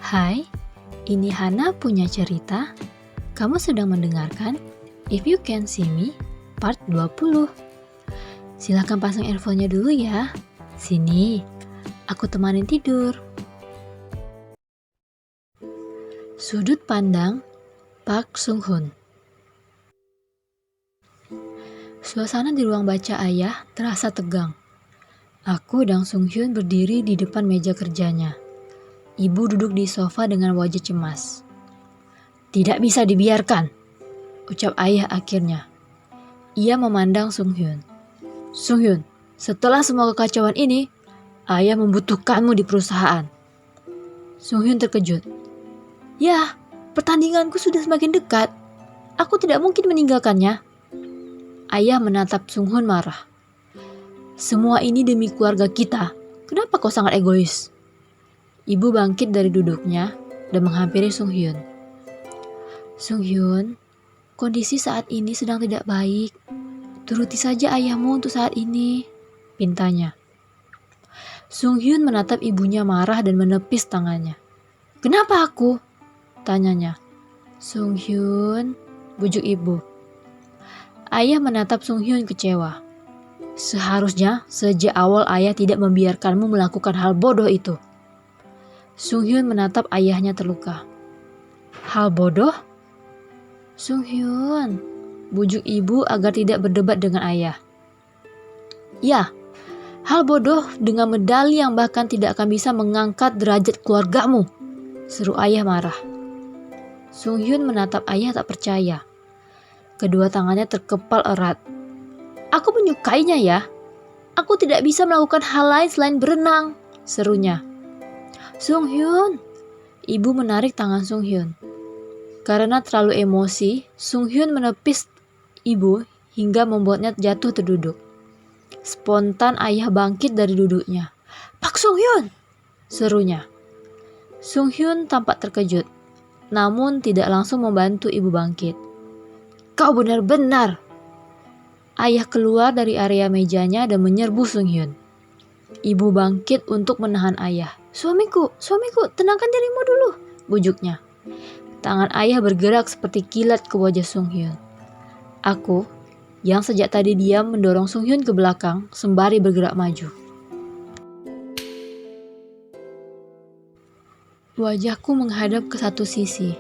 Hai, ini Hana punya cerita. Kamu sedang mendengarkan If You Can See Me Part 20. Silahkan pasang earphone-nya dulu ya. Sini, aku temanin tidur. Sudut pandang Park Sung-hoon. Suasana di ruang baca ayah terasa tegang. Aku dan Sung-hyun berdiri di depan meja kerjanya. Ibu duduk di sofa dengan wajah cemas. Tidak bisa dibiarkan, ucap ayah akhirnya. Ia memandang Sung-hyun. Sung-hyun, setelah semua kekacauan ini, ayah membutuhkanmu di perusahaan. Sung-hyun terkejut. Ya, pertandinganku sudah semakin dekat. Aku tidak mungkin meninggalkannya. Ayah menatap Sung-hyun marah. Semua ini demi keluarga kita. Kenapa kau sangat egois? Ibu bangkit dari duduknya dan menghampiri Sung-hyun. Sung-hyun, kondisi saat ini sedang tidak baik. Turuti saja ayahmu untuk saat ini, pintanya. Sung-hyun menatap ibunya marah dan menepis tangannya. Kenapa aku? Tanyanya. Sung-hyun, bujuk ibu. Ayah menatap Sung-hyun kecewa. Seharusnya sejak awal ayah tidak membiarkanmu melakukan hal bodoh itu. Sung-hyun menatap ayahnya terluka. Hal bodoh? Sung-hyun, bujuk ibu agar tidak berdebat dengan ayah. Ya, hal bodoh dengan medali yang bahkan tidak akan bisa mengangkat derajat keluargamu, seru ayah marah. Sung-hyun menatap ayah tak percaya. Kedua tangannya terkepal erat. Aku menyukainya ya. Aku tidak bisa melakukan hal lain selain berenang, serunya. Sung-hyun, ibu menarik tangan Sung-hyun. Karena terlalu emosi, Sung-hyun menepis ibu hingga membuatnya jatuh terduduk. Spontan ayah bangkit dari duduknya. Pak Sung-hyun, serunya. Sung-hyun tampak terkejut, namun tidak langsung membantu ibu bangkit. Kau benar-benar. Ayah keluar dari area mejanya dan menyerbu Sung-hyun. Ibu bangkit untuk menahan ayah. Suamiku, tenangkan dirimu dulu, bujuknya. Tangan ayah bergerak seperti kilat ke wajah Sung-hyun. Aku, yang sejak tadi diam mendorong Sung-hyun ke belakang sembari bergerak maju. Wajahku menghadap ke satu sisi.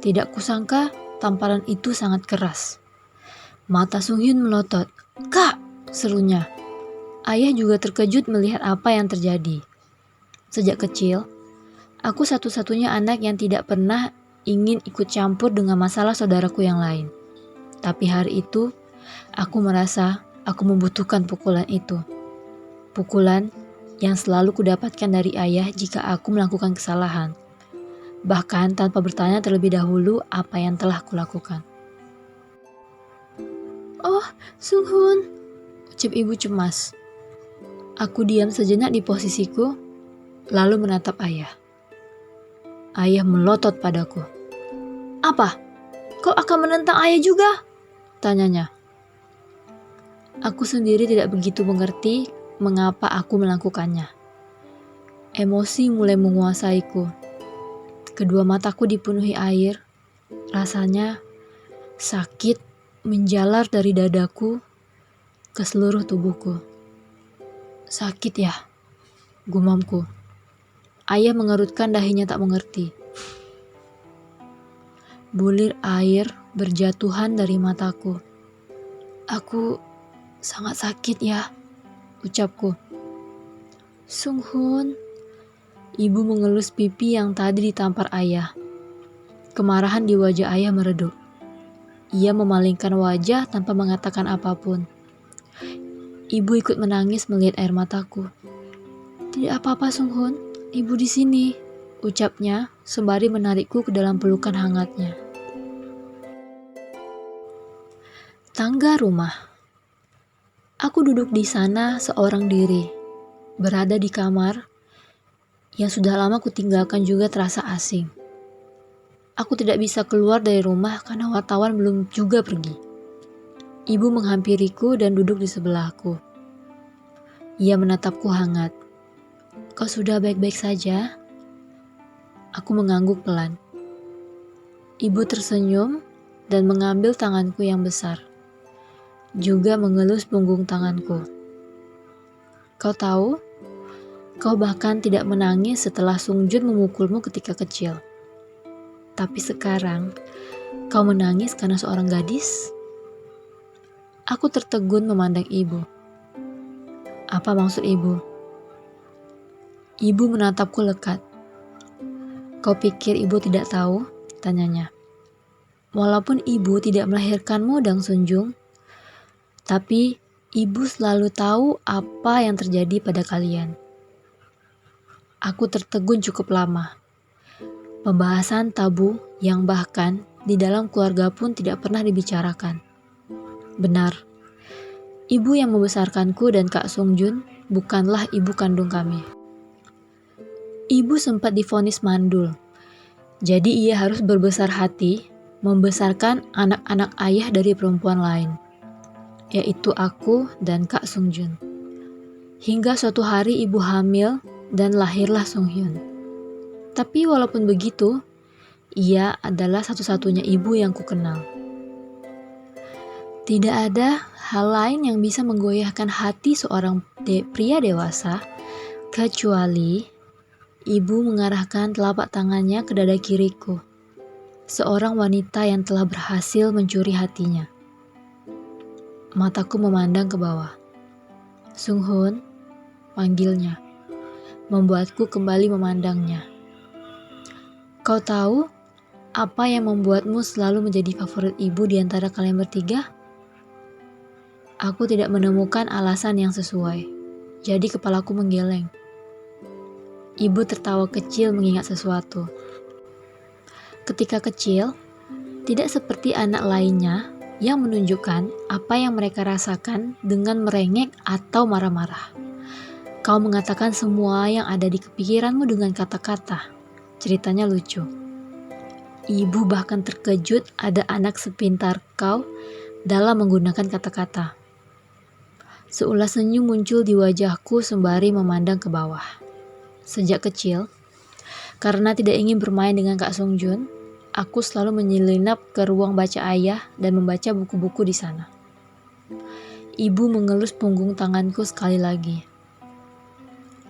Tidak kusangka tamparan itu sangat keras. Mata Sung-hyun melotot. Kak, serunya. Ayah juga terkejut melihat apa yang terjadi. Sejak kecil, aku satu-satunya anak yang tidak pernah ingin ikut campur dengan masalah saudaraku yang lain. Tapi hari itu, aku merasa aku membutuhkan pukulan itu. Pukulan yang selalu kudapatkan dari ayah jika aku melakukan kesalahan. Bahkan tanpa bertanya terlebih dahulu apa yang telah kulakukan. Oh, Sung-hyun, ucap ibu cemas. Aku diam sejenak di posisiku, lalu menatap ayah. Ayah melotot padaku. Apa? Kau akan menentang ayah juga? Tanyanya. Aku sendiri tidak begitu mengerti mengapa aku melakukannya. Emosi mulai menguasaiku. Kedua mataku dipenuhi air. Rasanya sakit menjalar dari dadaku ke seluruh tubuhku. Sakit ya, gumamku. Ayah mengerutkan dahinya tak mengerti. Bulir air berjatuhan dari mataku. Aku sangat sakit ya, ucapku. Sung-hyun, ibu mengelus pipi yang tadi ditampar ayah. Kemarahan di wajah ayah meredup. Ia memalingkan wajah tanpa mengatakan apapun. Ibu ikut menangis melihat air mataku. Tidak apa-apa Sung-hyun, ibu di sini, ucapnya sembari menarikku ke dalam pelukan hangatnya. Tangga rumah. Aku duduk di sana seorang diri, berada di kamar yang sudah lama kutinggalkan juga terasa asing. Aku tidak bisa keluar dari rumah karena wartawan belum juga pergi. Ibu menghampiriku dan duduk di sebelahku. Ia menatapku hangat. Kau sudah baik-baik saja? Aku mengangguk pelan. Ibu tersenyum dan mengambil tanganku yang besar, juga mengelus punggung tanganku. Kau tahu, kau bahkan tidak menangis setelah Sung Jun memukulmu ketika kecil. Tapi sekarang, kau menangis karena seorang gadis? Aku tertegun memandang ibu. Apa maksud ibu? Ibu menatapku lekat. Kau pikir ibu tidak tahu? Tanyanya. Walaupun ibu tidak melahirkanmu, Dang Sunjung, tapi ibu selalu tahu apa yang terjadi pada kalian. Aku tertegun cukup lama. Pembahasan tabu yang bahkan di dalam keluarga pun tidak pernah dibicarakan. Benar, ibu yang membesarkanku dan Kak Sung Jun bukanlah ibu kandung kami. Ibu sempat divonis mandul. Jadi ia harus berbesar hati membesarkan anak-anak ayah dari perempuan lain, yaitu aku dan Kak Sung Jun. Hingga suatu hari ibu hamil dan lahirlah Sung Hyun. Tapi walaupun begitu, ia adalah satu-satunya ibu yang kukenal. Tidak ada hal lain yang bisa menggoyahkan hati seorang pria dewasa kecuali ibu mengarahkan telapak tangannya ke dada kiriku, seorang wanita yang telah berhasil mencuri hatinya. Mataku memandang ke bawah. Sung Hoon, panggilnya, membuatku kembali memandangnya. Kau tahu apa yang membuatmu selalu menjadi favorit ibu di antara kalian bertiga? Aku tidak menemukan alasan yang sesuai, jadi kepalaku menggeleng. Ibu tertawa kecil mengingat sesuatu. Ketika kecil, tidak seperti anak lainnya yang menunjukkan apa yang mereka rasakan dengan merengek atau marah-marah. Kau mengatakan semua yang ada di kepikiranmu dengan kata-kata. Ceritanya lucu. Ibu bahkan terkejut ada anak sepintar kau dalam menggunakan kata-kata. Seulas senyum muncul di wajahku sembari memandang ke bawah. Sejak kecil, karena tidak ingin bermain dengan Kak Sung Jun, aku selalu menyelinap ke ruang baca ayah dan membaca buku-buku di sana. Ibu mengelus punggung tanganku sekali lagi.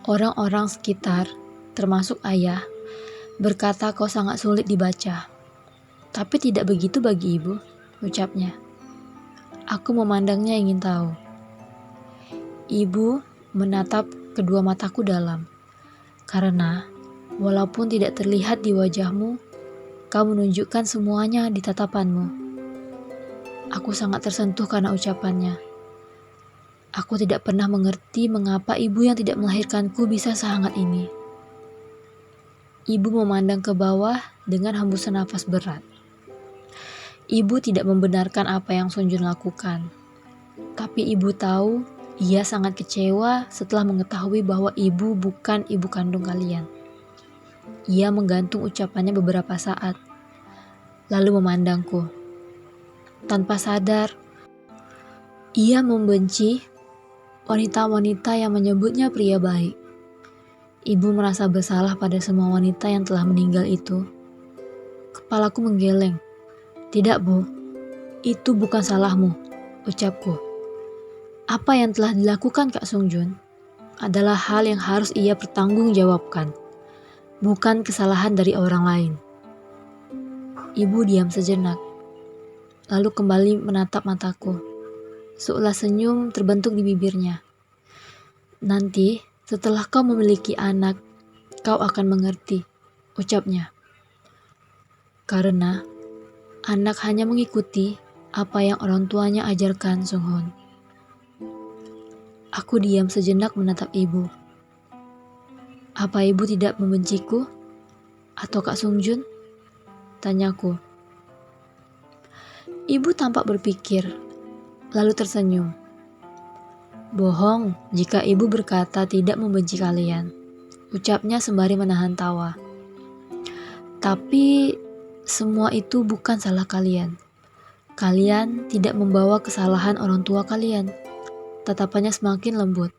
Orang-orang sekitar, termasuk ayah, berkata kau sangat sulit dibaca. Tapi tidak begitu bagi ibu, ucapnya. Aku memandangnya ingin tahu. Ibu menatap kedua mataku dalam. Karena, walaupun tidak terlihat di wajahmu, kau menunjukkan semuanya di tatapanmu. Aku sangat tersentuh karena ucapannya. Aku tidak pernah mengerti mengapa ibu yang tidak melahirkanku bisa sehangat ini. Ibu memandang ke bawah dengan hembusan nafas berat. Ibu tidak membenarkan apa yang Sun Jun lakukan. Tapi ibu tahu ia sangat kecewa setelah mengetahui bahwa ibu bukan ibu kandung kalian. Ia menggantung ucapannya beberapa saat, lalu memandangku. Tanpa sadar, ia membenci wanita-wanita yang menyebutnya pria baik. Ibu merasa bersalah pada semua wanita yang telah meninggal itu. Kepalaku menggeleng. Tidak, Bu. Itu bukan salahmu, ucapku. Apa yang telah dilakukan Kak Sung Jun adalah hal yang harus ia pertanggungjawabkan, bukan kesalahan dari orang lain. Ibu diam sejenak, lalu kembali menatap mataku. Seulas senyum terbentuk di bibirnya. Nanti, setelah kau memiliki anak, kau akan mengerti, ucapnya. Karena anak hanya mengikuti apa yang orang tuanya ajarkan, Sung Hoon. Aku diam sejenak menatap ibu. Apa ibu tidak membenciku? Atau Kak Sung Jun? Tanyaku. Ibu tampak berpikir, lalu tersenyum. Bohong jika ibu berkata tidak membenci kalian, ucapnya sembari menahan tawa. Tapi semua itu bukan salah kalian. Kalian tidak membawa kesalahan orang tua kalian. Tatapannya semakin lembut.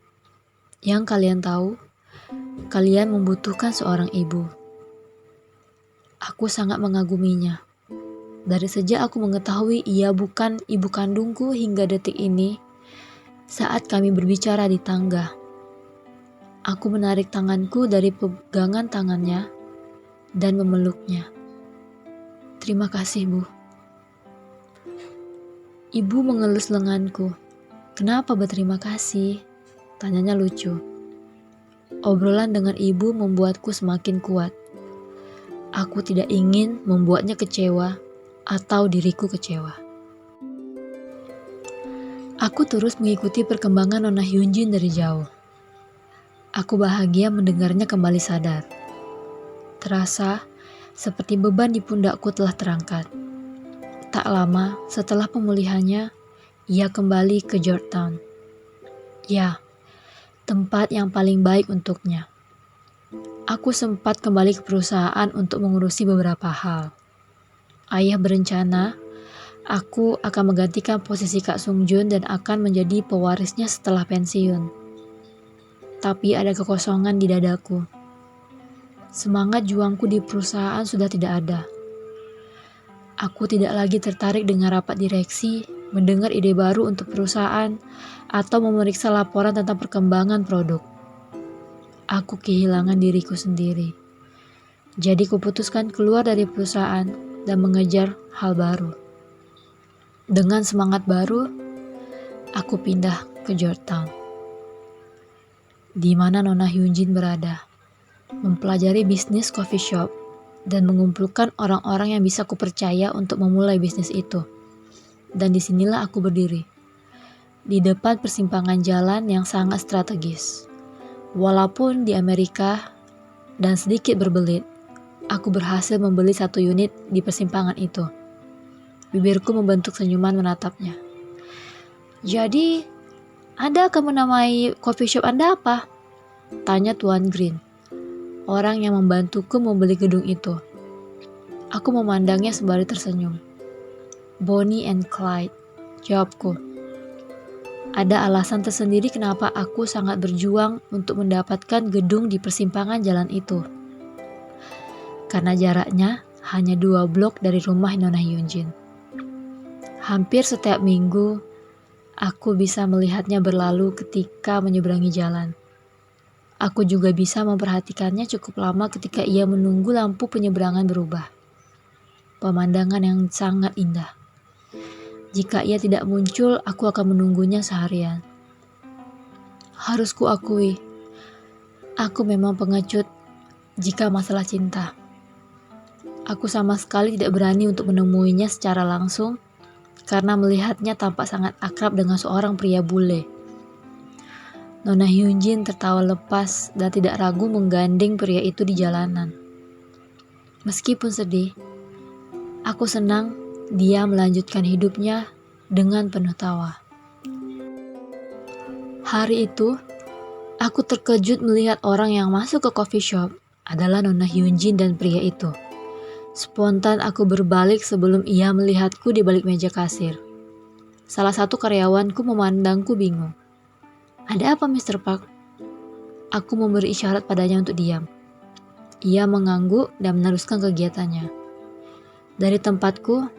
Yang kalian tahu, kalian membutuhkan seorang ibu. Aku sangat mengaguminya. Dari sejak aku mengetahui ia bukan ibu kandungku hingga detik ini, saat kami berbicara di tangga. Aku menarik tanganku dari pegangan tangannya dan memeluknya. Terima kasih, Bu. Ibu mengelus lenganku. Kenapa berterima kasih? Tanyanya lucu. Obrolan dengan ibu membuatku semakin kuat. Aku tidak ingin membuatnya kecewa atau diriku kecewa. Aku terus mengikuti perkembangan Nona Hyunjin dari jauh. Aku bahagia mendengarnya kembali sadar. Terasa seperti beban di pundakku telah terangkat. Tak lama setelah pemulihannya, ia kembali ke Georgetown. Ya, tempat yang paling baik untuknya. Aku sempat kembali ke perusahaan untuk mengurusi beberapa hal. Ayah berencana aku akan menggantikan posisi Kak Sung Jun dan akan menjadi pewarisnya setelah pensiun. Tapi ada kekosongan di dadaku. Semangat juangku di perusahaan sudah tidak ada. Aku tidak lagi tertarik dengan rapat direksi, mendengar ide baru untuk perusahaan, atau memeriksa laporan tentang perkembangan produk. Aku kehilangan diriku sendiri. Jadi kuputuskan keluar dari perusahaan dan mengejar hal baru. Dengan semangat baru, aku pindah ke Georgetown, di mana Nona Hyunjin berada, mempelajari bisnis coffee shop dan mengumpulkan orang-orang yang bisa kupercaya untuk memulai bisnis itu. Dan disinilah aku berdiri, di depan persimpangan jalan yang sangat strategis. Walaupun di Amerika dan sedikit berbelit, aku berhasil membeli 1 unit di persimpangan itu. Bibirku membentuk senyuman menatapnya. Jadi, Anda akan menamai coffee shop Anda apa? Tanya Tuan Green, orang yang membantuku membeli gedung itu. Aku memandangnya sembari tersenyum. Bonnie and Clyde, jawabku. Ada alasan tersendiri kenapa aku sangat berjuang untuk mendapatkan gedung di persimpangan jalan itu. Karena jaraknya hanya 2 blok dari rumah Nona Hyunjin. Hampir setiap minggu, aku bisa melihatnya berlalu ketika menyeberangi jalan. Aku juga bisa memperhatikannya cukup lama ketika ia menunggu lampu penyeberangan berubah. Pemandangan yang sangat indah. Jika ia tidak muncul, aku akan menunggunya seharian. Harus kuakui, aku memang pengecut jika masalah cinta. Aku sama sekali tidak berani untuk menemuinya secara langsung, karena melihatnya tampak sangat akrab dengan seorang pria bule. Nona Hyunjin tertawa lepas dan tidak ragu menggandeng pria itu di jalanan. Meskipun sedih, aku senang dia melanjutkan hidupnya dengan penuh tawa. Hari itu, aku terkejut melihat orang yang masuk ke coffee shop adalah Nona Hyunjin dan pria itu. Spontan aku berbalik sebelum ia melihatku di balik meja kasir. Salah satu karyawanku memandangku bingung. Ada apa, Mr. Park? Aku memberi isyarat padanya untuk diam. Ia mengangguk dan meneruskan kegiatannya. Dari tempatku,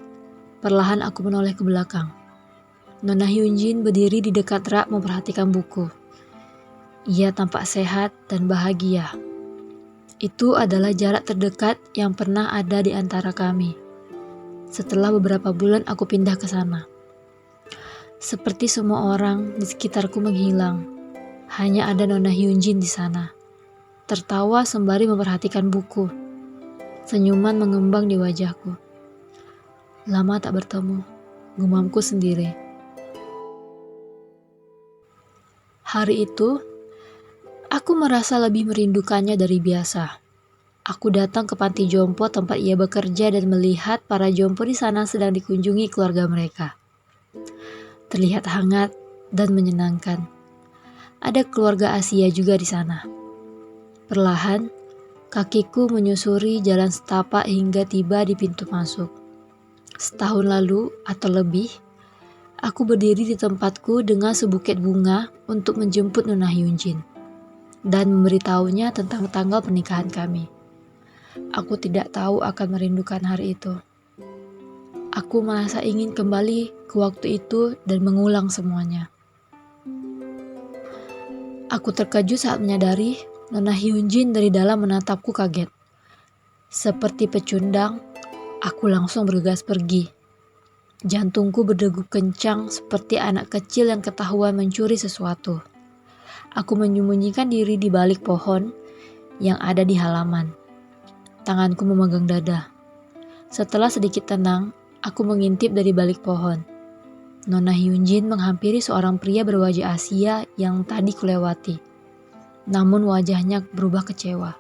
perlahan aku menoleh ke belakang. Nona Hyunjin berdiri di dekat rak memperhatikan buku. Ia tampak sehat dan bahagia. Itu adalah jarak terdekat yang pernah ada di antara kami. Setelah beberapa bulan aku pindah ke sana. Seperti semua orang di sekitarku menghilang, hanya ada Nona Hyunjin di sana. Tertawa sembari memperhatikan buku. Senyuman mengembang di wajahku. Lama tak bertemu, gumamku sendiri. Hari itu, aku merasa lebih merindukannya dari biasa. Aku datang ke panti jompo tempat ia bekerja dan melihat para jompo di sana sedang dikunjungi keluarga mereka. Terlihat hangat dan menyenangkan. Ada keluarga Asia juga di sana. Perlahan, kakiku menyusuri jalan setapak hingga tiba di pintu masuk. Setahun lalu atau lebih, aku berdiri di tempatku dengan sebuket bunga untuk menjemput Nona Hyunjin dan memberitahunya tentang tanggal pernikahan kami. Aku tidak tahu akan merindukan hari itu. Aku merasa ingin kembali ke waktu itu dan mengulang semuanya. Aku terkejut saat menyadari Nona Hyunjin dari dalam menatapku kaget. Seperti pecundang, aku langsung bergegas pergi. Jantungku berdegup kencang seperti anak kecil yang ketahuan mencuri sesuatu. Aku menyembunyikan diri di balik pohon yang ada di halaman. Tanganku memegang dada. Setelah sedikit tenang, aku mengintip dari balik pohon. Nona Hyunjin menghampiri seorang pria berwajah Asia yang tadi kulewati. Namun wajahnya berubah kecewa.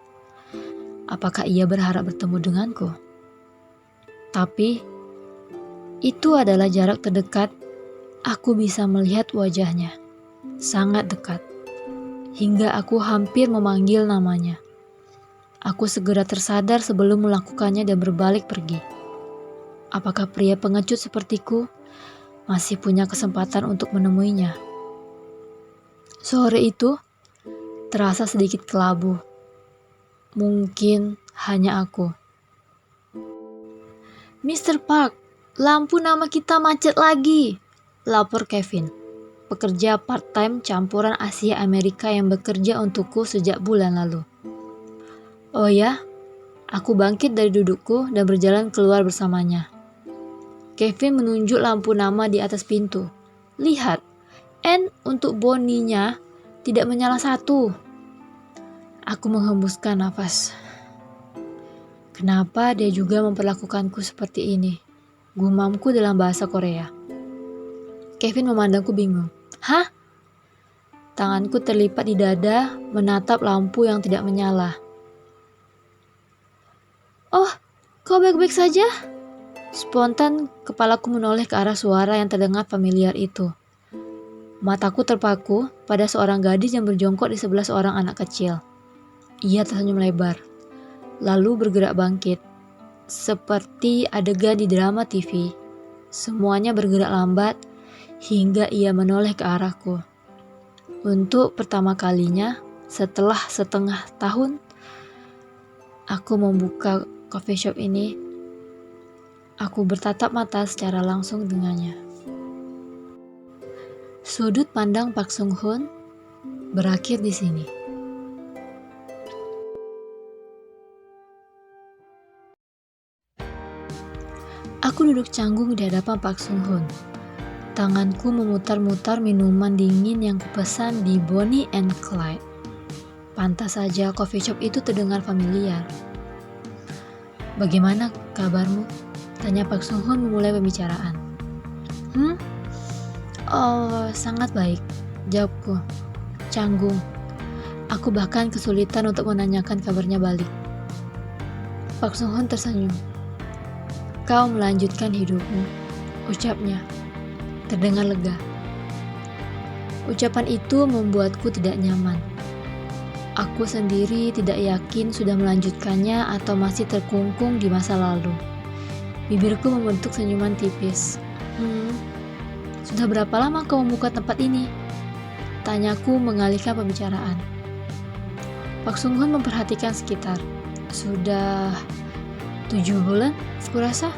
Apakah ia berharap bertemu denganku? Tapi, itu adalah jarak terdekat. Aku bisa melihat wajahnya. Sangat dekat. Hingga aku hampir memanggil namanya. Aku segera tersadar sebelum melakukannya dan berbalik pergi. Apakah pria pengecut sepertiku masih punya kesempatan untuk menemuinya? Sore itu terasa sedikit kelabu. Mungkin hanya aku. Mr. Park, lampu nama kita macet lagi, lapor Kevin, pekerja part-time campuran Asia Amerika yang bekerja untukku sejak bulan lalu. Oh ya, aku bangkit dari dudukku dan berjalan keluar bersamanya. Kevin menunjuk lampu nama di atas pintu. Lihat, N untuk Bonnie-nya tidak menyala satu. Aku menghembuskan nafas. Kenapa dia juga memperlakukanku seperti ini? Gumamku dalam bahasa Korea. Kevin memandangku bingung. Hah? Tanganku terlipat di dada menatap lampu yang tidak menyala. Oh, kau baik-baik saja? Spontan kepalaku menoleh ke arah suara yang terdengar familiar itu. Mataku terpaku pada seorang gadis yang berjongkok di sebelah seorang anak kecil. Ia tersenyum lebar, lalu bergerak bangkit. Seperti adegan di drama TV, semuanya bergerak lambat hingga ia menoleh ke arahku. Untuk pertama kalinya setelah setengah tahun, aku membuka coffee shop ini. Aku bertatap mata secara langsung dengannya. Sudut pandang Park Sung Hoon berakhir di sini. Aku duduk canggung di hadapan Park Sung Hoon. Tanganku memutar-mutar minuman dingin yang kupesan di Bonnie and Clyde. Pantas saja coffee shop itu terdengar familiar. Bagaimana kabarmu? Tanya Park Sung Hoon memulai pembicaraan. Oh, sangat baik, jawabku. Canggung. Aku bahkan kesulitan untuk menanyakan kabarnya balik. Park Sung Hoon tersenyum. Kau melanjutkan hidupmu, ucapnya. Terdengar lega. Ucapan itu membuatku tidak nyaman. Aku sendiri tidak yakin sudah melanjutkannya atau masih terkungkung di masa lalu. Bibirku membentuk senyuman tipis. Sudah berapa lama kau membuka tempat ini? Tanyaku mengalihkan pembicaraan. Park Sung Hoon memperhatikan sekitar. Sudah 7 bulan, kurasa.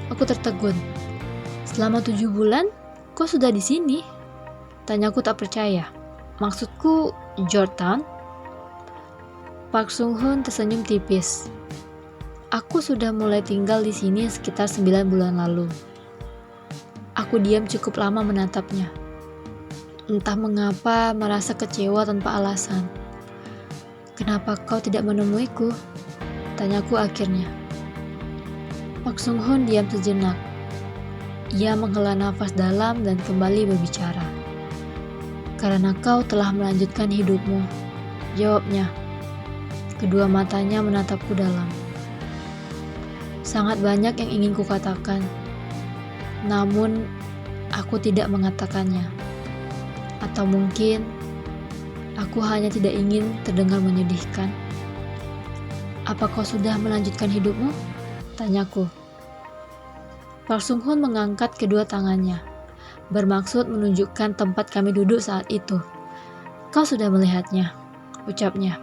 Aku tertegun. Selama 7 bulan, kau sudah di sini? Tanyaku tak percaya. Maksudku, Jordan? Park Sung Hoon tersenyum tipis. Aku sudah mulai tinggal di sini sekitar 9 bulan lalu. Aku diam cukup lama menatapnya. Entah mengapa merasa kecewa tanpa alasan. Kenapa kau tidak menemuiku? Tanyaku akhirnya. Park Sung Hoon diam sejenak. Ia menghela nafas dalam dan kembali berbicara. Karena kau telah melanjutkan hidupmu, jawabnya. Kedua matanya menatapku dalam. Sangat banyak yang ingin kukatakan, namun aku tidak mengatakannya. Atau mungkin aku hanya tidak ingin terdengar menyedihkan. Apa kau sudah melanjutkan hidupmu? Tanyaku. Park Sung Hoon mengangkat kedua tangannya, bermaksud menunjukkan tempat kami duduk saat itu. Kau sudah melihatnya, ucapnya.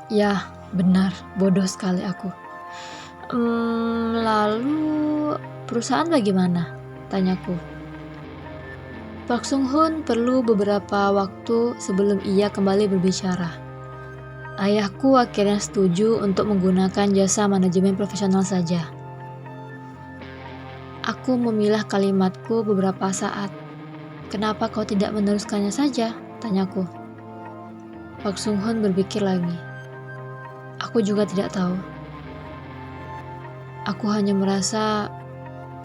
Ya, Benar, bodoh sekali aku. Lalu perusahaan bagaimana? Tanyaku. Pak Sung Hoon perlu beberapa waktu sebelum ia kembali berbicara. Ayahku akhirnya setuju untuk menggunakan jasa manajemen profesional saja. Aku memilah kalimatku beberapa saat. Kenapa kau tidak meneruskannya saja? Tanyaku. Pak Sung Hoon berpikir lagi. Aku juga tidak tahu. Aku hanya merasa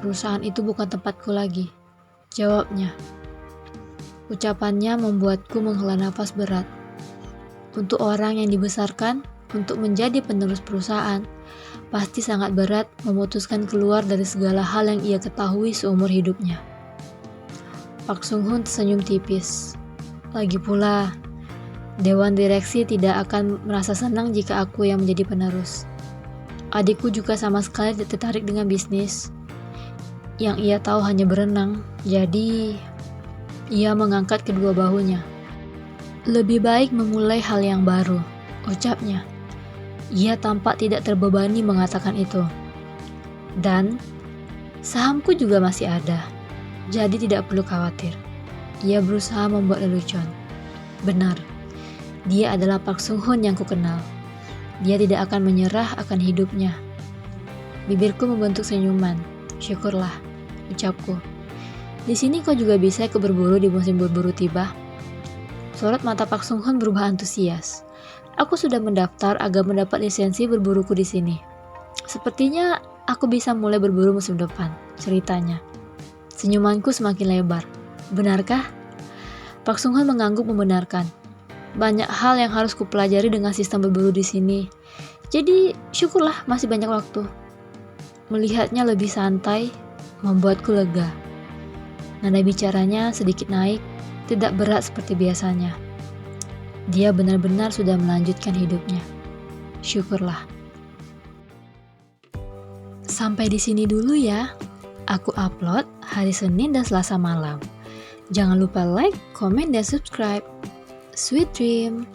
perusahaan itu bukan tempatku lagi. Jawabnya. Ucapannya membuatku menghela nafas berat. Untuk orang yang dibesarkan untuk menjadi penerus perusahaan, pasti sangat berat memutuskan keluar dari segala hal yang ia ketahui seumur hidupnya. Pak Sung Hoon tersenyum tipis. Lagi pula, Dewan Direksi tidak akan merasa senang jika aku yang menjadi penerus. Adikku juga sama sekali tidak tertarik dengan bisnis. Yang ia tahu hanya berenang, jadi ia mengangkat kedua bahunya. Lebih baik memulai hal yang baru, ucapnya. Ia tampak tidak terbebani mengatakan itu. Dan sahamku juga masih ada, jadi tidak perlu khawatir. Ia berusaha membuat lelucon. Benar, dia adalah Pak Sung Hoon yang kukenal. Dia tidak akan menyerah akan hidupnya. Bibirku membentuk senyuman. Syukurlah, ucapku. Di sini kau juga bisa ikut berburu di musim berburu tiba. Sorot mata Pak Sung Hoon berubah antusias. Aku sudah mendaftar agar mendapat lisensi berburuku di sini. Sepertinya aku bisa mulai berburu musim depan, ceritanya. Senyumanku semakin lebar. Benarkah? Pak Sung Hoon mengangguk membenarkan. Banyak hal yang harus kupelajari dengan sistem berburu di sini. Jadi, syukurlah masih banyak waktu. Melihatnya lebih santai, membuatku lega. Nada bicaranya sedikit naik, tidak berat seperti biasanya. Dia benar-benar sudah melanjutkan hidupnya. Syukurlah. Sampai di sini dulu ya. Aku upload hari Senin dan Selasa malam. Jangan lupa like, komen, dan subscribe. Sweet dream.